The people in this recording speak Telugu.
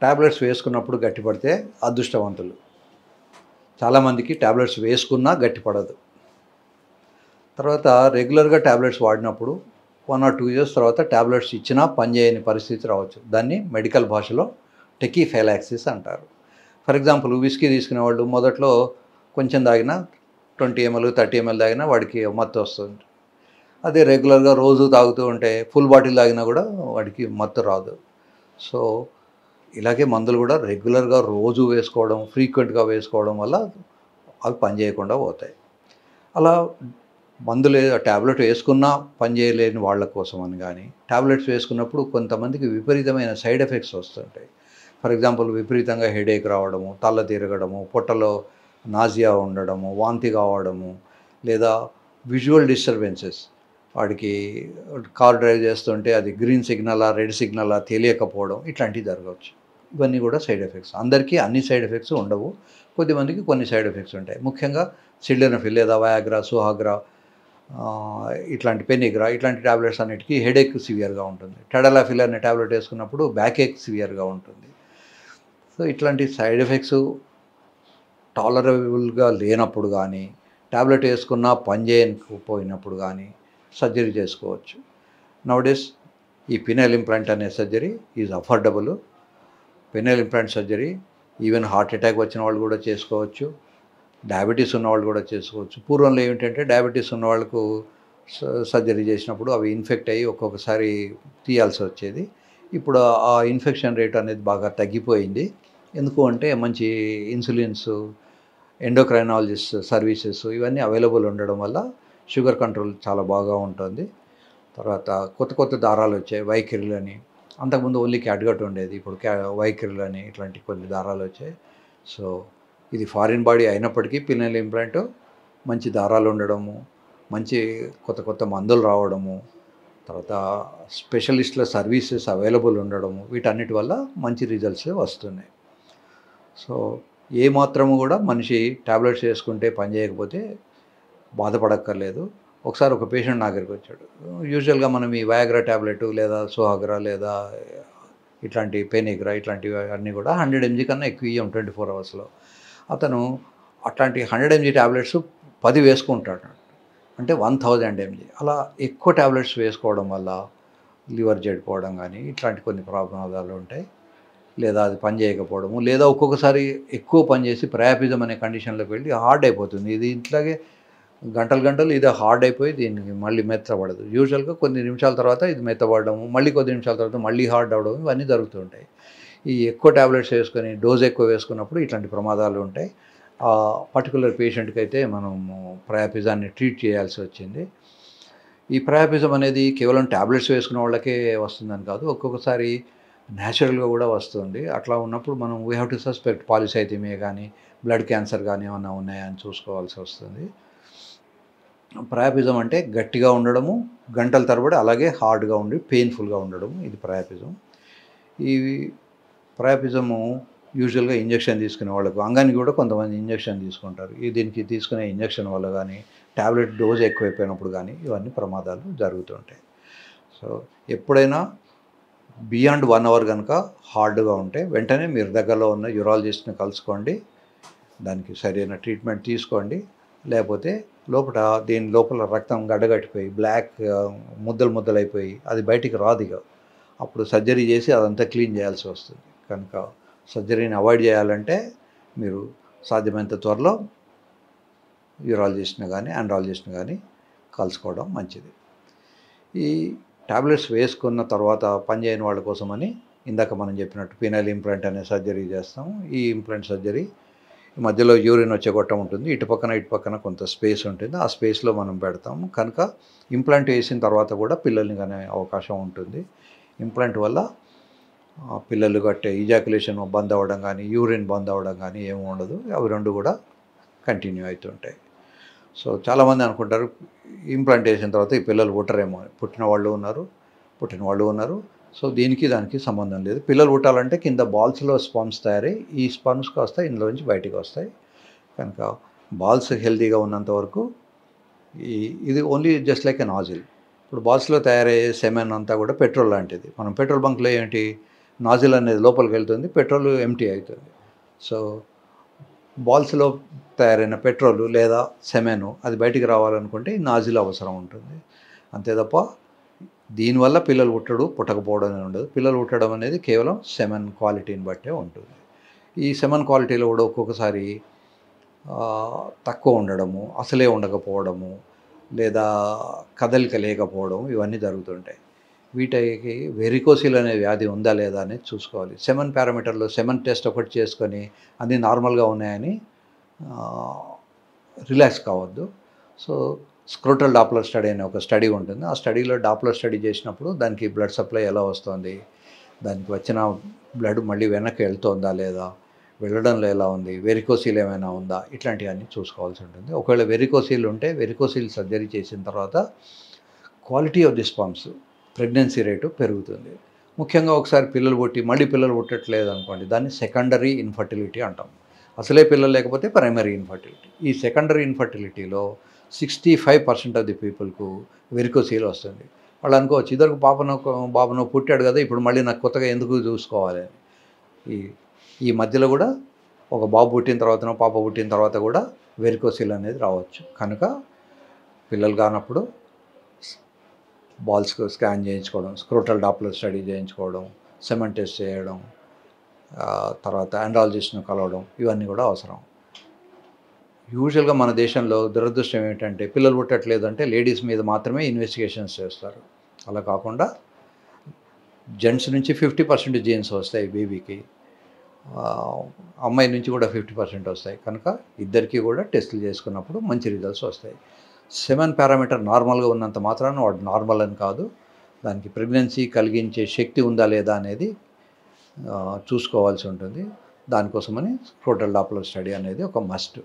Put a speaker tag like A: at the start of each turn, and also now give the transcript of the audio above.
A: టాబ్లెట్స్ వేసుకున్నప్పుడు గట్టిపడితే అదృష్టవంతులు. చాలామందికి టాబ్లెట్స్ వేసుకున్నా గట్టిపడదు. తర్వాత రెగ్యులర్గా టాబ్లెట్స్ వాడినప్పుడు 1 or 2 ఇయర్స్ తర్వాత టాబ్లెట్స్ ఇచ్చినా పనిచేయని పరిస్థితి రావచ్చు. దాన్ని మెడికల్ భాషలో టెకీఫైలాక్సిస్ అంటారు. ఫర్ ఎగ్జాంపుల్ విస్కీ తీసుకునేవాళ్ళు మొదట్లో కొంచెం తాగినా 20 ml 30 ml తాగినా వాడికి మత్తు వస్తుంది. అదే రెగ్యులర్గా రోజు తాగుతూ ఉంటే ఫుల్ బాటిల్ తాగినా కూడా వాడికి మత్తు రాదు. సో ఇలాగే మందులు కూడా రెగ్యులర్గా రోజు వేసుకోవడం, ఫ్రీక్వెంట్గా వేసుకోవడం వల్ల అవి పనిచేయకుండా పోతాయి. అలా మందులు టాబ్లెట్ వేసుకున్నా పనిచేయలేని వాళ్ళ కోసం అని కానీ, టాబ్లెట్స్ వేసుకున్నప్పుడు కొంతమందికి విపరీతమైన సైడ్ ఎఫెక్ట్స్ వస్తుంటాయి. ఫర్ ఎగ్జాంపుల్ విపరీతంగా హెడేక్ రావడము, తల తిరగడము, పొట్టలో నాజియా ఉండడము, వాంతి కావడము, లేదా విజువల్ డిస్టర్బెన్సెస్. వాడికి కార్ డ్రైవ్ చేస్తుంటే అది గ్రీన్ సిగ్నలా రెడ్ సిగ్నలా తెలియకపోవడం, ఇట్లాంటివి జరగవచ్చు. ఇవన్నీ కూడా సైడ్ ఎఫెక్ట్స్. అందరికీ అన్ని సైడ్ ఎఫెక్ట్స్ ఉండవు. కొద్దిమందికి కొన్ని సైడ్ ఎఫెక్ట్స్ ఉంటాయి. ముఖ్యంగా సిల్డెనఫిల్ లేదా వయాగ్రా, సుహాగ్రా, ఇట్లాంటి పెనిగ్రా ఇట్లాంటి టాబ్లెట్స్ అన్నిటికీ హెడేక్ సివియర్గా ఉంటుంది. టెడలాఫిల్ అనే టాబ్లెట్ వేసుకున్నప్పుడు బ్యాక్ ఏక్ సివియర్గా ఉంటుంది. సో ఇట్లాంటి సైడ్ ఎఫెక్ట్స్ టాలరబుల్గా లేనప్పుడు కానీ, టాబ్లెట్ వేసుకున్నా పనిచేయకపోయినప్పుడు కానీ సర్జరీ చేసుకోవచ్చు. నౌడేస్ ఈ పినల్ ఇంప్లాంట్ అనే surgery is affordable. Penal implant surgery even heart attack వచ్చిన వాళ్ళు కూడా చేసుకోవచ్చు, డయాబెటీస్ ఉన్నవాళ్ళు కూడా చేసుకోవచ్చు. పూర్వంలో ఏమిటంటే డయాబెటీస్ ఉన్న వాళ్ళకు సర్జరీ చేసినప్పుడు అవి ఇన్ఫెక్ట్ అయ్యి ఒక్కొక్కసారి తీయాల్సి వచ్చేది. ఇప్పుడు ఆ ఇన్ఫెక్షన్ రేట్ అనేది బాగా తగ్గిపోయింది. ఎందుకు అంటే మంచి ఇన్సులిన్స్, ఎండోక్రైనాలజిస్ట్ సర్వీసెస్ ఇవన్నీ అవైలబుల్ ఉండడం వల్ల షుగర్ కంట్రోల్ చాలా బాగా ఉంటుంది. తర్వాత కొత్త కొత్త దారాలు వచ్చాయి, వైఖరిలు అని. అంతకుముందు ఓన్లీ క్యాట్గట్ ఉండేది, ఇప్పుడు వైఖరిలు అని ఇట్లాంటి కొన్ని దారాలు వచ్చాయి. సో ఇది ఫారిన్ బాడీ అయినప్పటికీ పినల్ ఇంప్లాంట్ మంచి దారాలు ఉండడము, మంచి కొత్త కొత్త మందులు రావడము, తర్వాత స్పెషలిస్టుల సర్వీసెస్ అవైలబుల్ ఉండడము, వీటన్నిటి వల్ల మంచి రిజల్ట్స్ వస్తున్నాయి. సో ఏ మాత్రము కూడా మనిషి టాబ్లెట్స్ వేసుకుంటే పని చేయకపోతే బాధపడక్కర్లేదు. ఒకసారి ఒక పేషెంట్ నా దగ్గరికి వచ్చాడు. యూజువల్గా మనం ఈ వయాగ్రా టాబ్లెట్ లేదా సుహాగ్రా లేదా ఇట్లాంటి పెనిగ్రా ఇట్లాంటివి అన్నీ కూడా 100 mg కన్నా ఎక్కువ ఇవ్వం 24 అవర్స్లో. అతను అట్లాంటి 100 mg టాబ్లెట్స్ 10 వేసుకుంటాడు, అంటే 1000 mg. అలా ఎక్కువ టాబ్లెట్స్ వేసుకోవడం వల్ల లివర్ చెడిపోవడం కానీ ఇట్లాంటి కొన్ని ప్రమాదాలు ఉంటాయి. లేదా అది పని చేయకపోవడము, లేదా ఒక్కొక్కసారి ఎక్కువ పనిచేసి ప్రయాపిజం అనే కండిషన్లోకి వెళ్ళి హార్డ్ అయిపోతుంది. ఇది ఇట్లాగే గంటలు గంటలు ఇది హార్డ్ అయిపోయి దీనికి మళ్ళీ మెత్తబడదు. యూజువల్గా కొన్ని నిమిషాల తర్వాత ఇది మెత్తబడము, మళ్ళీ కొద్ది నిమిషాల తర్వాత మళ్ళీ హార్డ్ అవ్వడం, ఇవన్నీ జరుగుతూ ఉంటాయి. ఈ ఎక్కువ టాబ్లెట్స్ వేసుకొని డోస్ ఎక్కువ వేసుకున్నప్పుడు ఇట్లాంటి ప్రమాదాలు ఉంటాయి. ఆ పర్టికులర్ పేషెంట్కి అయితే మనము ప్రయాపిజాన్ని ట్రీట్ చేయాల్సి వచ్చింది. ఈ ప్రయాపిజం అనేది కేవలం టాబ్లెట్స్ వేసుకున్న వాళ్ళకే వస్తుందని కాదు, ఒక్కొక్కసారి న్యాచురల్గా కూడా వస్తుంది. అట్లా ఉన్నప్పుడు మనం we have to suspect polycythaemia కానీ బ్లడ్ క్యాన్సర్ కానీ ఏమన్నా ఉన్నాయా అని చూసుకోవాల్సి వస్తుంది. ప్రయాపిజం అంటే గట్టిగా ఉండడము, గంటల తరబడి అలాగే హార్డ్గా ఉండి పెయిన్ఫుల్గా ఉండడము, ఇది ప్రయాపిజం. ఈ ప్రయాపిజము యూజువల్గా ఇంజెక్షన్ తీసుకునే వాళ్ళకు, అంగానికి కూడా కొంతమంది ఇంజెక్షన్ తీసుకుంటారు. దీనికి తీసుకునే ఇంజెక్షన్ వల్ల కానీ, టాబ్లెట్ డోస్ ఎక్కువైపోయినప్పుడు కానీ ఇవన్నీ ప్రమాదాలు జరుగుతుంటాయి. సో ఎప్పుడైనా బియాండ్ 1 అవర్ కనుక హార్డ్గా ఉంటే వెంటనే మీరు దగ్గరలో ఉన్న యూరాలజిస్ట్ని కలుసుకోండి, దానికి సరైన ట్రీట్మెంట్ తీసుకోండి. లేకపోతే దీని లోపల రక్తం గడ్డగట్టిపోయి బ్లాక్ ముద్దలు ముద్దలైపోయి అది బయటికి రాదు. ఇక అప్పుడు సర్జరీ చేసి అదంతా క్లీన్ చేయాల్సి వస్తుంది. కనుక సర్జరీని అవాయిడ్ చేయాలంటే మీరు సాధ్యమైనంత త్వరలో యూరాలజిస్ట్ని కానీ ఆండ్రాలజిస్ట్ని కానీ కలుసుకోవడం మంచిది. ఈ టాబ్లెట్స్ వేసుకున్న తర్వాత పనిచేయని వాళ్ళ కోసమని ఇందాక మనం చెప్పినట్టు పినల్ ఇంప్లాంట్ అనే సర్జరీ చేస్తాము. ఈ ఇంప్లాంట్ సర్జరీ మధ్యలో యూరిన్ వచ్చే గొట్టం ఉంటుంది, ఇటు పక్కన కొంత స్పేస్ ఉంటుంది, ఆ స్పేస్లో మనం పెడతాము. కనుక ఇంప్లాంట్ వేసిన తర్వాత కూడా పిల్లల్ని కనే అవకాశం ఉంటుంది. ఇంప్లాంట్ వల్ల పిల్లలు గట్టే ఈజాక్యులేషన్ బంద్ అవ్వడం కానీ యూరిన్ బంద్ అవ్వడం కానీ ఏమి ఉండదు. అవి రెండు కూడా కంటిన్యూ అవుతుంటాయి. సో చాలామంది అనుకుంటారు ఇంప్లాంట్ వేసిన తర్వాత ఈ పిల్లలు పుట్టరేమో అని. పుట్టిన వాళ్ళు ఉన్నారు. సో దానికి సంబంధం లేదు. పిల్లలు పుట్టాలంటే కింద బాల్స్లో స్పర్మ్స్ తయారై ఈ స్పర్మ్స్ కాస్త ఇందులోంచి బయటికి వస్తాయి. కనుక బాల్స్ హెల్తీగా ఉన్నంత వరకు ఇది only just like a nozzle. ఇప్పుడు బాల్స్లో తయారయ్యే సెమెన్ అంతా కూడా పెట్రోల్ లాంటిది. మనం పెట్రోల్ బంక్లో ఏంటి నాజిల్ అనేది లోపలికి వెళ్తుంది, పెట్రోల్ ఎంటీ అవుతుంది. సో బాల్స్లో తయారైన పెట్రోల్ లేదా సెమెను అది బయటికి రావాలనుకుంటే ఈ నాజిల్ అవసరం ఉంటుంది. అంతే తప్ప దీనివల్ల పిల్లలు పుట్టకపోవడం అనేది ఉండదు. పిల్లలు పుట్టడం అనేది కేవలం సెమెన్ క్వాలిటీని బట్టే ఉంటుంది. ఈ సెమెన్ క్వాలిటీలో కూడా ఒక్కొక్కసారి తక్కువ ఉండడము, అసలే ఉండకపోవడము, లేదా కదలిక లేకపోవడం, ఇవన్నీ జరుగుతుంటాయి. వీటికి వెరికోసిల్ అనే వ్యాధి ఉందా లేదా అనేది చూసుకోవాలి. సెమెన్ పారామీటర్లో సెమెన్ టెస్ట్ ఒకటి చేసుకొని అన్నీ నార్మల్గా ఉన్నాయని రిలాక్స్ కావద్దు. సో స్క్రోటల్ డాప్లర్ స్టడీ అనే ఒక స్టడీ ఉంటుంది. ఆ స్టడీలో డాప్లర్ స్టడీ చేసినప్పుడు దానికి బ్లడ్ సప్లై ఎలా వస్తుంది, దానికి వచ్చిన బ్లడ్ మళ్ళీ వెనక్కి వెళ్తుందా లేదా, వెళ్ళడంలో ఎలా ఉంది, వెరికోసిల్ ఏమైనా ఉందా, ఇట్లాంటివన్నీ చూసుకోవాల్సి ఉంటుంది. ఒకవేళ వెరికోసిల్ ఉంటే వెరికోసిల్ సర్జరీ చేసిన తర్వాత quality of the sperms, pregnancy rate పెరుగుతుంది. ముఖ్యంగా ఒకసారి పిల్లలు పుట్టి మళ్ళీ పిల్లలు పుట్టట్లేదు అనుకోండి, దాన్ని సెకండరీ ఇన్ఫర్టిలిటీ అంటాం. అసలే పిల్లలు లేకపోతే ప్రైమరీ ఇన్ఫర్టిలిటీ. ఈ సెకండరీ ఇన్ఫర్టిలిటీలో 65% ఆఫ్ ది పీపుల్కు వెరికోసిల్ వస్తుంది. వాళ్ళు అనుకోవచ్చు, ఇద్దరికి బాబునో పుట్టాడు కదా, ఇప్పుడు మళ్ళీ నాకు కొత్తగా ఎందుకు చూసుకోవాలి అని. ఈ మధ్యలో కూడా ఒక బాబు పుట్టిన తర్వాతనో పాప పుట్టిన తర్వాత కూడా వెరికోసిల్ అనేది రావచ్చు. కనుక పిల్లలు కానప్పుడు బాల్స్కు స్కాన్ చేయించుకోవడం, స్క్రోటల్ డాప్లర్ స్టడీ చేయించుకోవడం, సెమెన్ టెస్ట్ చేయడం, తర్వాత ఆండ్రాలజిస్ట్ను కలవడం, ఇవన్నీ కూడా అవసరం. యూజువల్గా మన దేశంలో దురదృష్టం ఏమిటంటే పిల్లలు పుట్టట్లేదు అంటే లేడీస్ మీద మాత్రమే ఇన్వెస్టిగేషన్స్ చేస్తారు. అలా కాకుండా జెంట్స్ నుంచి 50% జీన్స్ వస్తాయి బేబీకి, అమ్మాయి నుంచి కూడా 50% వస్తాయి. కనుక ఇద్దరికీ కూడా టెస్టులు చేసుకున్నప్పుడు మంచి రిజల్ట్స్ వస్తాయి. సెమెన్ పారామీటర్ నార్మల్గా ఉన్నంత మాత్రాన వాడు నార్మల్ అని కాదు, దానికి ప్రెగ్నెన్సీ కలిగించే శక్తి ఉందా లేదా అనేది చూసుకోవాల్సి ఉంటుంది. దానికోసమని స్క్రోటల్ డాప్లర్ స్టడీ అనేది ఒక మస్ట్.